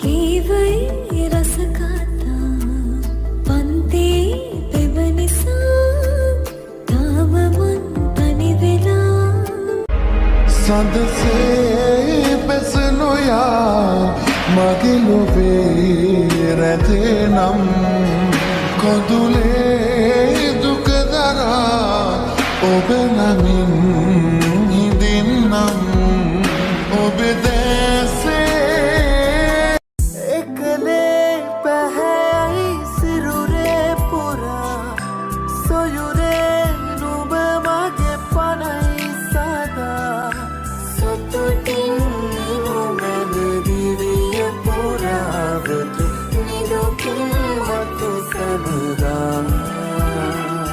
කීවයි රස කතා පන්ති දෙවනිසා තාම මන් තනි වෙලා සඳසේ බැසනොයා මගේ ලොවේ රැඳේ නම් කොඳුලේ දුක දරා ඔබ නමින් හිඳින්නම් ඔබ දැසේ එකලේ පැහැයි සිරුරේ පුරා සොයුර